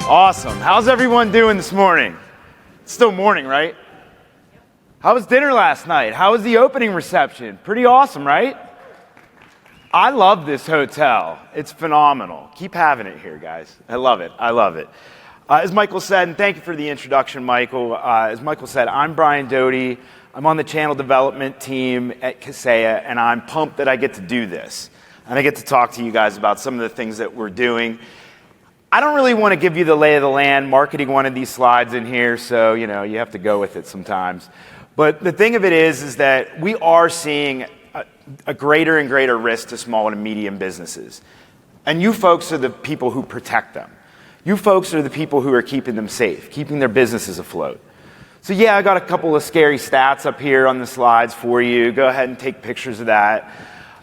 Awesome. How's everyone doing this morning? It's still morning, right? How was dinner last night? How was the opening reception? Pretty awesome, right? I love this hotel. It's phenomenal. Keep having it here, guys. I love it. I love it. As Michael said, and thank you for the introduction, Michael. As Michael said, I'm Brian Doty. I'm on the channel development team at Kaseya, and I'm pumped that I get to do this. And I get to talk to you guys about some of the things that we're doing. I don't really want to give you the lay of the land. Marketing wanted these slides in here, so you have to go with it sometimes. But the thing of it is that we are seeing a greater and greater risk to small and medium businesses. And you folks are the people who protect them. You folks are the people who are keeping them safe, keeping their businesses afloat. So yeah, I got a couple of scary stats up here on the slides for you. Go ahead and take pictures of that.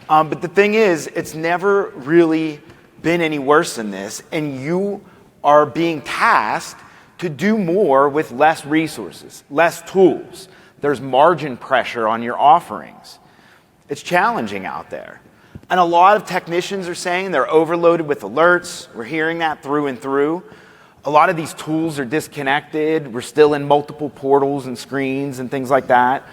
But the thing is, it's never really been any worse than this, and you are being tasked to do more with less resources, less tools. There's margin pressure on your offerings. It's challenging out there. And a lot of technicians are saying they're overloaded with alerts. We're hearing that through and through. A lot of these tools are disconnected. We're still in multiple portals and screens and things like that.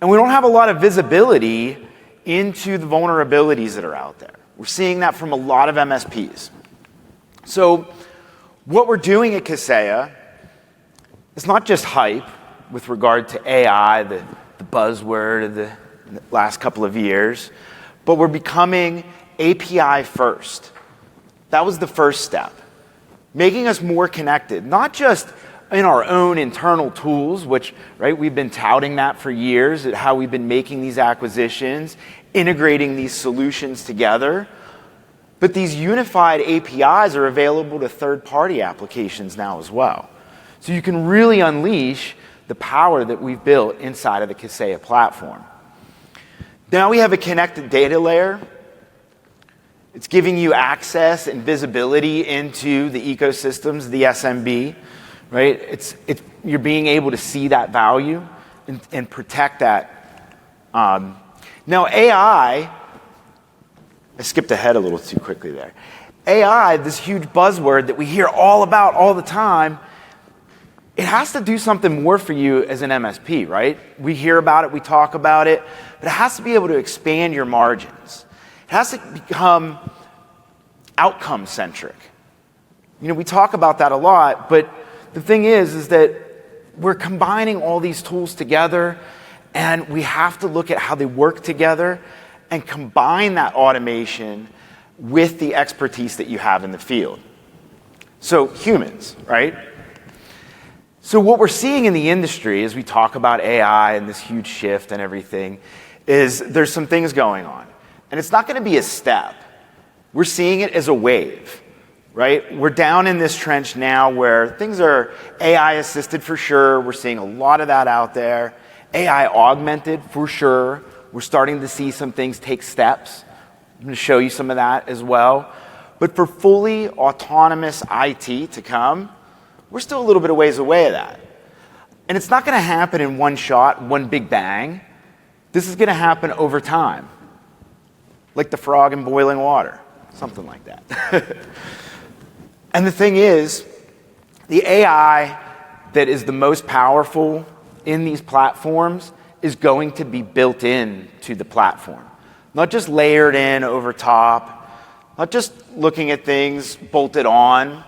And we don't have a lot of visibility into the vulnerabilities that are out there. We're seeing that from a lot of MSPs. So what we're doing at Kaseya is not just hype with regard to AI, the buzzword of the last couple of years, but we're becoming API first. That was the first step. Making us more connected, not just in our own internal tools, which, right, we've been touting that for years, at how we've been making these acquisitions, integrating these solutions together. But these unified APIs are available to third-party applications now as well. So you can really unleash the power that we've built inside of the Kaseya platform. Now we have a connected data layer. It's giving you access and visibility into the ecosystems of the SMB, right? You're being able to see that value and protect that. Now AI, I skipped ahead a little too quickly there. AI, this huge buzzword that we hear all about all the time, it has to do something more for you as an MSP, right? We hear about it, we talk about it, but it has to be able to expand your margins. It has to become outcome-centric. We talk about that a lot, but the thing is that we're combining all these tools together, and we have to look at how they work together and combine that automation with the expertise that you have in the field. So humans, right? So what we're seeing in the industry as we talk about AI and this huge shift and everything is there's some things going on. And it's not going to be a step. We're seeing it as a wave, right? We're down in this trench now where things are AI assisted for sure. We're seeing a lot of that out there. AI augmented for sure. We're starting to see some things take steps. I'm going to show you some of that as well. But for fully autonomous IT to come, we're still a little bit of ways away of that. And it's not going to happen in one shot, one big bang. This is going to happen over time. Like the frog in boiling water, something like that. And the thing is, the AI that is the most powerful in these platforms is going to be built in to the platform. Not just layered in over top, not just looking at things bolted on.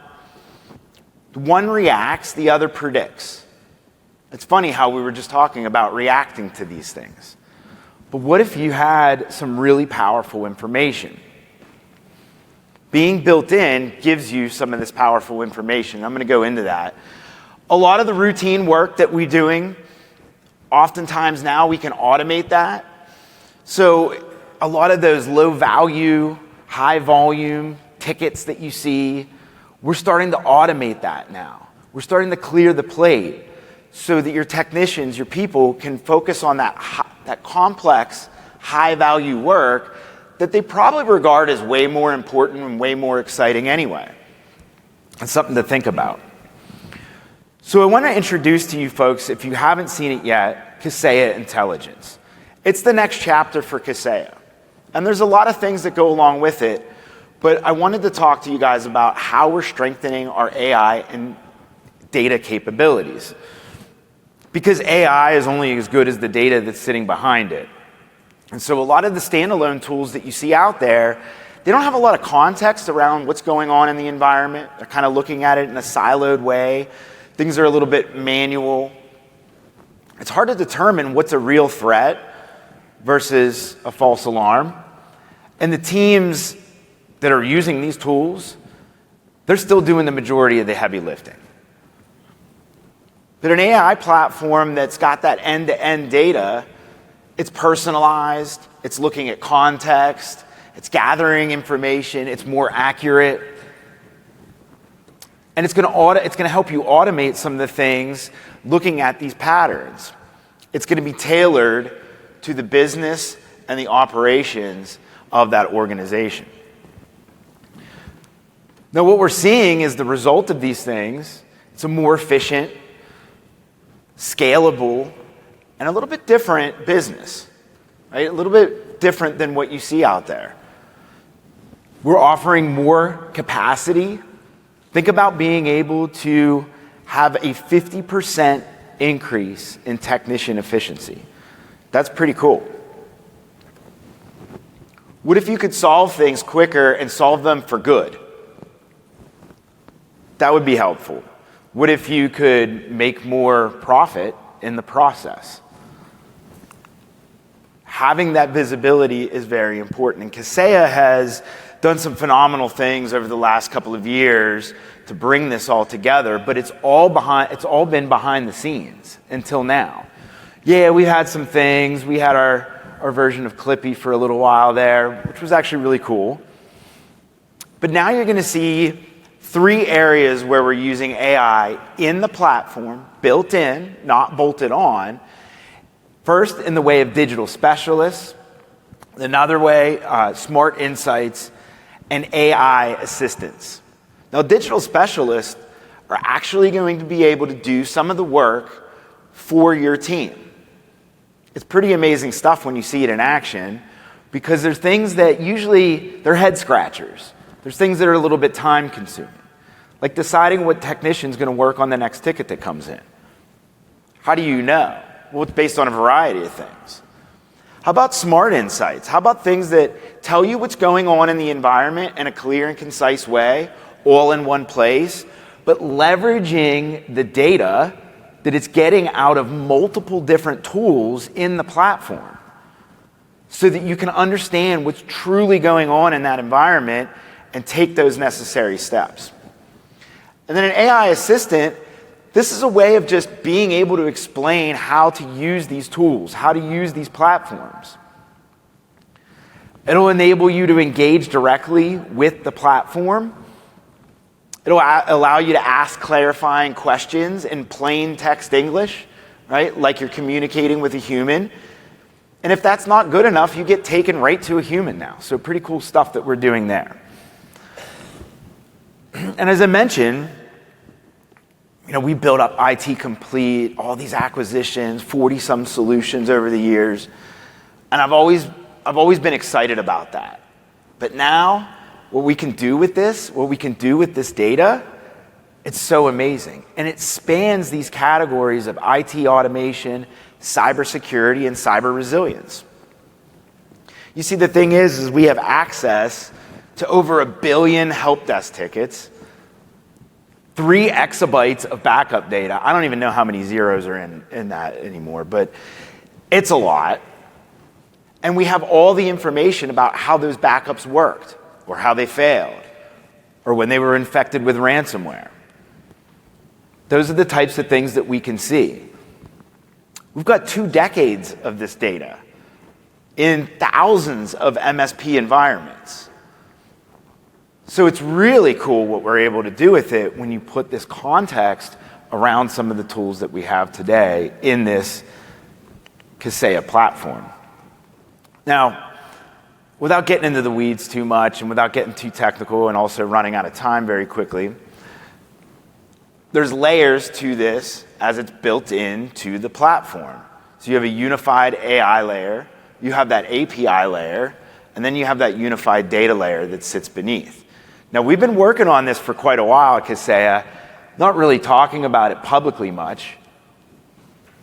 One reacts, the other predicts. It's funny how we were just talking about reacting to these things. But what if you had some really powerful information? Being built in gives you some of this powerful information. I'm going to go into that. A lot of the routine work that we're doing, oftentimes now we can automate that. So a lot of those low value, high volume tickets that you see, we're starting to automate that now. We're starting to clear the plate so that your technicians, your people can focus on that complex, high value work that they probably regard as way more important and way more exciting anyway. It's something to think about. So I want to introduce to you folks, if you haven't seen it yet, Kaseya Intelligence. It's the next chapter for Kaseya. And there's a lot of things that go along with it, But I wanted to talk to you guys about how we're strengthening our AI and data capabilities. Because AI is only as good as the data that's sitting behind it. And so a lot of the standalone tools that you see out there, they don't have a lot of context around what's going on in the environment. They're kind of looking at it in a siloed way. Things are a little bit manual. It's hard to determine what's a real threat versus a false alarm. And the teams that are using these tools, they're still doing the majority of the heavy lifting. But an AI platform that's got that end-to-end data, it's personalized, it's looking at context, it's gathering information, it's more accurate, and it's going to help you automate some of the things looking at these patterns. It's going to be tailored to the business and the operations of that organization. Now, what we're seeing is the result of these things. It's a more efficient, scalable, and a little bit different business, right? A little bit different than what you see out there. We're offering more capacity. Think about being able to have a 50% increase in technician efficiency. That's pretty cool. What if you could solve things quicker and solve them for good? That would be helpful. What if you could make more profit in the process? Having that visibility is very important. And Kaseya has done some phenomenal things over the last couple of years to bring this all together, but it's all been behind the scenes until now. Yeah, we had some things. We had our version of Clippy for a little while there, which was actually really cool. But now you're going to see 3 areas where we're using AI in the platform, built in, not bolted on. First, in the way of digital specialists. Another way, smart insights and AI assistants. Now, digital specialists are actually going to be able to do some of the work for your team. It's pretty amazing stuff when you see it in action, because there's things that usually, they're head scratchers. There's things that are a little bit time consuming, like deciding what technician's going to work on the next ticket that comes in. How do you know? Well, it's based on a variety of things. How about smart insights? How about things that tell you what's going on in the environment in a clear and concise way, all in one place, but leveraging the data that it's getting out of multiple different tools in the platform so that you can understand what's truly going on in that environment and take those necessary steps. And then an AI assistant, this is a way of just being able to explain how to use these tools, how to use these platforms. It'll enable you to engage directly with the platform. It'll allow you to ask clarifying questions in plain text English, right? Like you're communicating with a human. And if that's not good enough, you get taken right to a human now. So pretty cool stuff that we're doing there. And as I mentioned, we built up IT Complete, all these acquisitions, 40-some solutions over the years. And I've always been excited about that. But now, what we can do with this data, it's so amazing. And it spans these categories of IT automation, cybersecurity, and cyber resilience. You see, the thing is we have access to over 1 billion help desk tickets, 3 exabytes of backup data. I don't even know how many zeros are in that anymore, but it's a lot. And we have all the information about how those backups worked, or how they failed, or when they were infected with ransomware. Those are the types of things that we can see. We've got 2 decades of this data in thousands of MSP environments. So it's really cool what we're able to do with it when you put this context around some of the tools that we have today in this Kaseya platform. Now, without getting into the weeds too much and without getting too technical and also running out of time very quickly, there's layers to this as it's built into the platform. So you have a unified AI layer, you have that API layer, And then you have that unified data layer that sits beneath. Now, we've been working on this for quite a while at Kaseya, not really talking about it publicly much,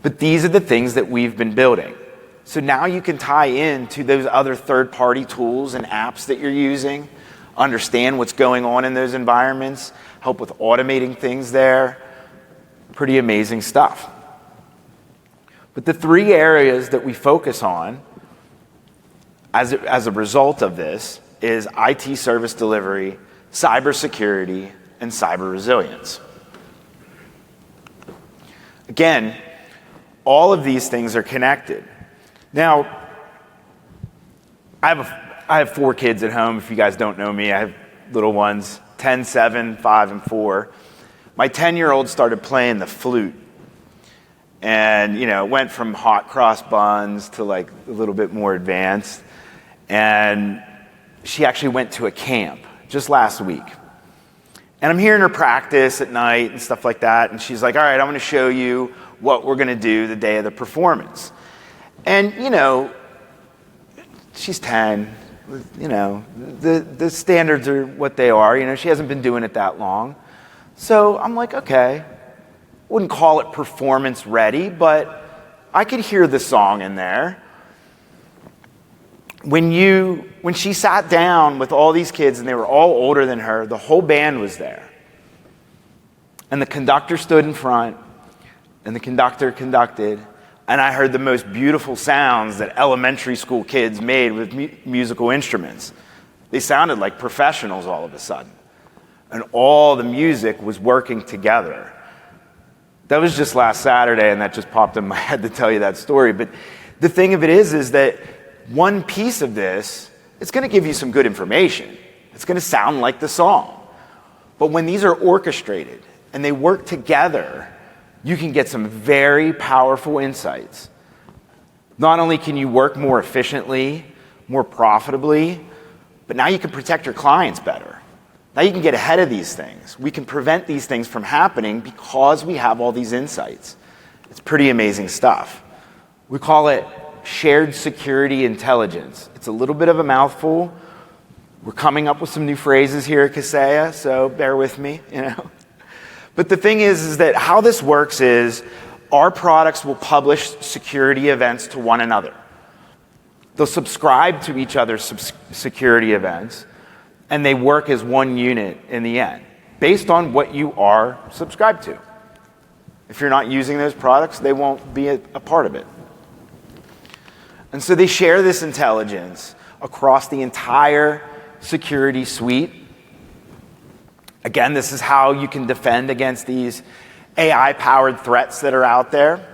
but these are the things that we've been building. So now you can tie in to those other third-party tools and apps that you're using, understand what's going on in those environments, help with automating things there. Pretty amazing stuff. But the three areas that we focus on as a result of this is IT service delivery, cybersecurity, and cyber resilience. Again, all of these things are connected. Now, I have 4 kids at home. If you guys don't know me, I have little ones, 10, 7, 5, and 4. My 10-year-old started playing the flute. And, it went from hot cross buns to like a little bit more advanced. And she actually went to a camp just last week. And I'm hearing her practice at night and stuff like that. And she's like, all right, I'm going to show you what we're going to do the day of the performance. And, she's 10. The standards are what they are. She hasn't been doing it that long. So I'm like, okay. Wouldn't call it performance ready, but I could hear the song in there. When she sat down with all these kids and they were all older than her, the whole band was there. And the conductor stood in front and the conductor conducted, and I heard the most beautiful sounds that elementary school kids made with musical instruments. They sounded like professionals all of a sudden. And all the music was working together. That was just last Saturday, and that just popped in my head to tell you that story. But the thing of it is that one piece of this, it's going to give you some good information. It's going to sound like the song. But when these are orchestrated and they work together, you can get some very powerful insights. Not only can you work more efficiently, more profitably, but now you can protect your clients better. Now you can get ahead of these things. We can prevent these things from happening because we have all these insights. It's pretty amazing stuff. We call it shared security intelligence. It's a little bit of a mouthful. We're coming up with some new phrases here at Kaseya, so bear with me, But the thing is that how this works is our products will publish security events to one another. They'll subscribe to each other's security events, and they work as one unit in the end, based on what you are subscribed to. If you're not using those products, they won't be a part of it. And so they share this intelligence across the entire security suite. Again, this is how you can defend against these AI-powered threats that are out there.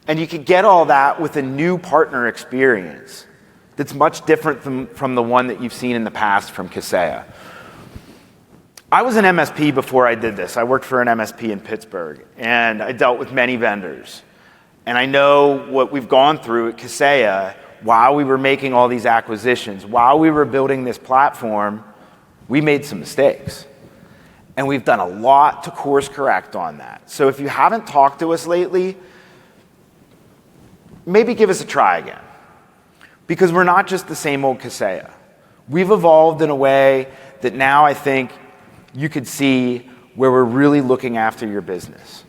And you can get all that with a new partner experience that's much different from the one that you've seen in the past from Kaseya. I was an MSP before I did this. I worked for an MSP in Pittsburgh, and I dealt with many vendors. And I know what we've gone through at Kaseya while we were making all these acquisitions, while we were building this platform, we made some mistakes. And we've done a lot to course correct on that. So if you haven't talked to us lately, maybe give us a try again. Because we're not just the same old Kaseya. We've evolved in a way that now I think you could see where we're really looking after your business.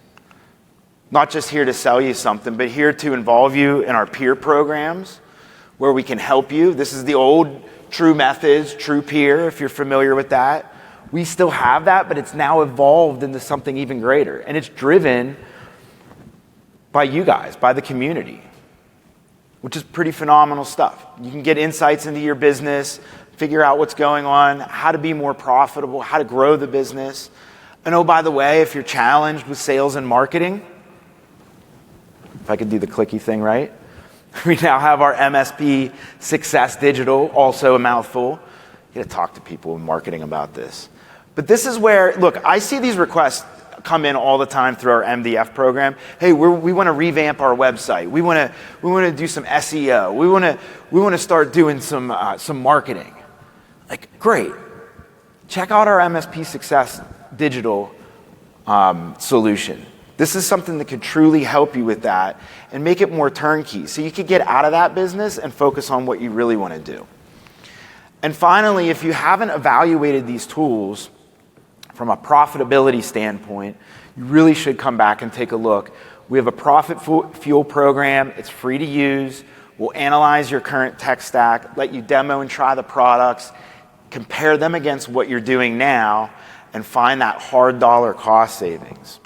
Not just here to sell you something, but here to involve you in our peer programs where we can help you. This is the old True Methods, True Peer, if you're familiar with that. We still have that, but it's now evolved into something even greater. And it's driven by you guys, by the community, which is pretty phenomenal stuff. You can get insights into your business, figure out what's going on, how to be more profitable, how to grow the business. And oh, by the way, if you're challenged with sales and marketing, if I could do the clicky thing right, we now have our MSP Success Digital, also a mouthful. You gotta talk to people in marketing about this. But this is where, look, I see these requests come in all the time through our MDF program. Hey, we want to revamp our website. We want to do some SEO. We want to start doing some marketing. Like, great. Check out our MSP Success Digital solution. This is something that could truly help you with that and make it more turnkey. So you could get out of that business and focus on what you really want to do. And finally, if you haven't evaluated these tools from a profitability standpoint, you really should come back and take a look. We have a profit fuel program. It's free to use. We'll analyze your current tech stack, let you demo and try the products, compare them against what you're doing now, and find that hard dollar cost savings.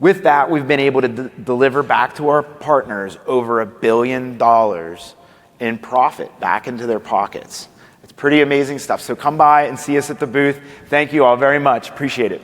With that, we've been able to deliver back to our partners over $1 billion in profit back into their pockets. It's pretty amazing stuff. So come by and see us at the booth. Thank you all very much. Appreciate it.